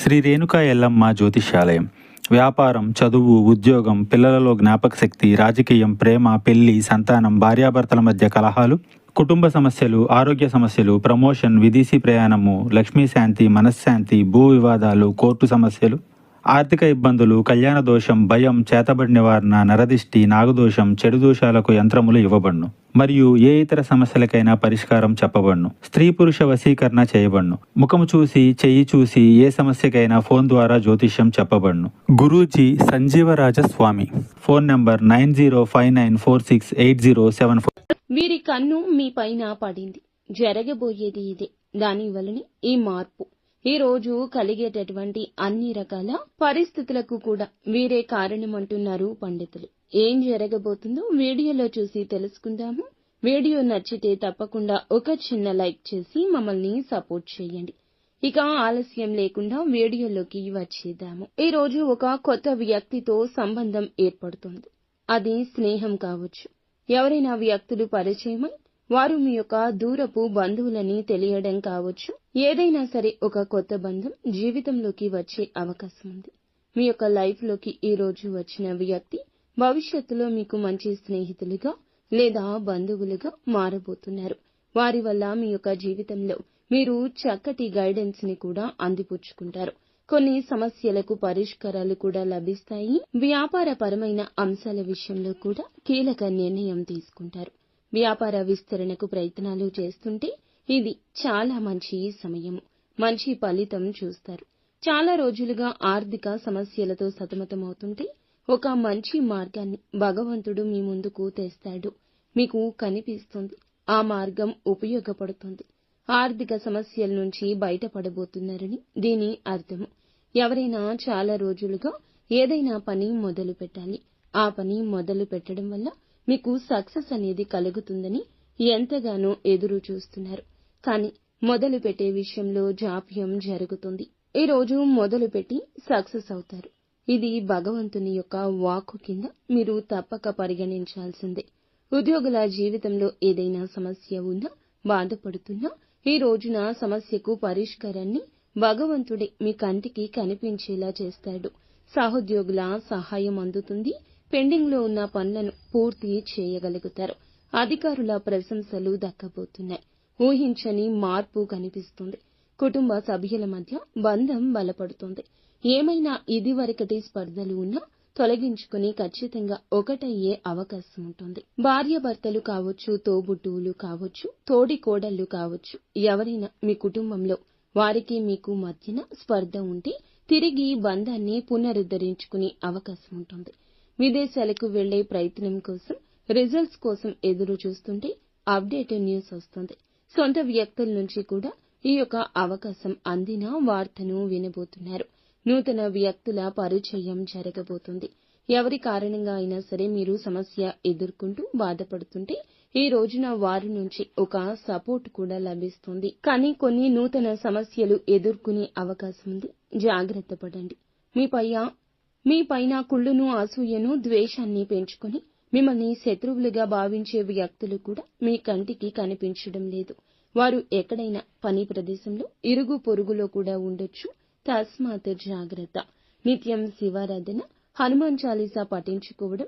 శ్రీ రేణుకా ఎల్లమ్మ జ్యోతిష్యాలయం. వ్యాపారం, చదువు, ఉద్యోగం, పిల్లలలో జ్ఞాపకశక్తి, రాజకీయం, ప్రేమ, పెళ్లి, సంతానం, భార్యాభర్తల మధ్య కలహాలు, కుటుంబ సమస్యలు, ఆరోగ్య సమస్యలు, ప్రమోషన్, విదేశీ ప్రయాణము, లక్ష్మీ శాంతి, మనశ్శాంతి, భూ వివాదాలు, కోర్టు సమస్యలు, ఆర్థిక ఇబ్బందులు, కళ్యాణ దోషం, భయం, చేతబడి నివారణ, నరదిష్టి, నాగదోషం, చెడు దోషాలకు యంత్రములు ఇవ్వబడును. మరియు ఏ ఇతర సమస్యలకైనా పరిష్కారం చెప్పబడును. స్త్రీ పురుష వశీకరణ చేయబడును. ముఖము చూసి, చెయ్యి చూసి ఏ సమస్యకైనా ఫోన్ ద్వారా జ్యోతిష్యం చెప్పబడును. గురూజీ సంజీవరాజ స్వామి. Phone number 9059468074. వీరి కన్ను మీ పైన పడింది. జరగబోయేది ఇదే. దాని వలనే ఈ మార్పు. ఈ రోజు కలిగేటటువంటి అన్ని రకాల పరిస్థితులకు కూడా వీరే కారణమంటున్నారు పండితులు. ఏం జరగబోతుందో వీడియోలో చూసి తెలుసుకుందాము. వీడియో నచ్చితే తప్పకుండా ఒక చిన్న లైక్ చేసి మమ్మల్ని సపోర్ట్ చేయండి. ఇక ఆలస్యం లేకుండా వీడియోలోకి వచ్చేద్దాము. ఈ రోజు ఒక కొత్త వ్యక్తితో సంబంధం ఏర్పడుతుంది. అది స్నేహం కావచ్చు. ఎవరైనా వ్యక్తులు పరిచయమై వారు మీ యొక్క దూరపు బంధువులని తెలియడం కావచ్చు. ఏదైనా సరే ఒక కొత్త బంధం జీవితంలోకి వచ్చే అవకాశం ఉంది. మీ యొక్క లైఫ్ లోకి ఈ రోజు వచ్చిన వ్యక్తి భవిష్యత్తులో మీకు మంచి స్నేహితులుగా లేదా బంధువులుగా మారబోతున్నారు. వారి వల్ల మీ యొక్క జీవితంలో మీరు చక్కటి గైడెన్స్ ని కూడా అందిపుచ్చుకుంటారు. కొన్ని సమస్యలకు పరిష్కారాలు కూడా లభిస్తాయి. వ్యాపారపరమైన అంశాల విషయంలో కూడా కీలక నిర్ణయం తీసుకుంటారు. వ్యాపార విస్తరణకు ప్రయత్నాలు చేస్తుంటే ఇది చాలా మంచి సమయము. మంచి ఫలితం చూస్తారు. చాలా రోజులుగా ఆర్థిక సమస్యలతో సతమతమవుతుంటే ఒక మంచి మార్గాన్ని భగవంతుడు మీ ముందుకు తెస్తాడు. మీకు కనిపిస్తుంది. ఆ మార్గం ఉపయోగపడుతుంది. ఆర్థిక సమస్యల నుంచి బయటపడబోతున్నారని దీని అర్థము. ఎవరైనా చాలా రోజులుగా ఏదైనా పని మొదలు పెట్టాలి. ఆ పని మొదలు పెట్టడం వల్ల మీకు సక్సెస్ అనేది కలుగుతుందని ఎంతగానో ఎదురు చూస్తున్నారు. కానీ మొదలు పెట్టే విషయంలో జాప్యం జరుగుతుంది. ఈ రోజు మొదలుపెట్టి సక్సెస్ అవుతారు. ఇది భగవంతుని యొక్క వాక్కు కింద మీరు తప్పక పరిగణించాల్సిందే. ఉద్యోగుల జీవితంలో ఏదైనా సమస్య ఉన్నా, బాధపడుతున్నా ఈ రోజున సమస్యకు పరిష్కారాన్ని భగవంతుడే మీ కంటికి కనిపించేలా చేస్తాడు. సహోద్యోగుల సహాయం అందుతుంది. పెండింగ్ లో ఉన్న పనులను పూర్తి చేయగలుగుతారు. అధికారుల ప్రశంసలు దక్కబోతున్నాయి. ఊహించని మార్పు కనిపిస్తుంది. కుటుంబ సభ్యుల మధ్య బంధం బలపడుతుంది. ఏమైనా ఇదివరకటి స్పర్ధలు ఉన్నా తొలగించుకుని ఖచ్చితంగా ఒకటయ్యే అవకాశం ఉంటుంది. భార్యాభర్తలు కావచ్చు, తోబుట్టువులు కావచ్చు, తోడి కోడళ్లు కావచ్చు, ఎవరైనా మీ కుటుంబంలో వారికి మీకు మధ్యన స్పర్ధ ఉంటే తిరిగి బంధాన్ని పునరుద్ధరించుకునే అవకాశం ఉంటుంది. విదేశాలకు వెళ్లే ప్రయత్నం కోసం, రిజల్ట్స్ కోసం ఎదురు చూస్తుంటే అప్డేట్ న్యూస్ వస్తుంది. సొంత వ్యక్తుల నుంచి కూడా ఈ యొక్క అవకాశం అందిన వార్తను వినబోతున్నారు. నూతన వ్యక్తుల పరిచయం జరగబోతుంది. ఎవరి కారణంగా అయినా సరే మీరు సమస్య ఎదుర్కొంటూ బాధపడుతుంటే ఈ రోజున వారి నుంచి ఒక సపోర్ట్ కూడా లభిస్తుంది. కానీ కొన్ని నూతన సమస్యలు ఎదుర్కొనే అవకాశం ఉంది. జాగ్రత్త పడండి. మీ పైన కుళ్ళును, అసూయను, ద్వేషాన్ని పెంచుకొని మిమ్మల్ని శత్రువులుగా భావించే వ్యక్తులు కూడా మీ కంటికి కనిపించడం లేదు. వారు ఎక్కడైనా పని ప్రదేశంలో, ఇరుగు పొరుగులో కూడా ఉండొచ్చు. తస్మాత్ జాగ్రత్త. నిత్యం శివారాధన, హనుమాన్ చాలీసా పఠించుకోవడం,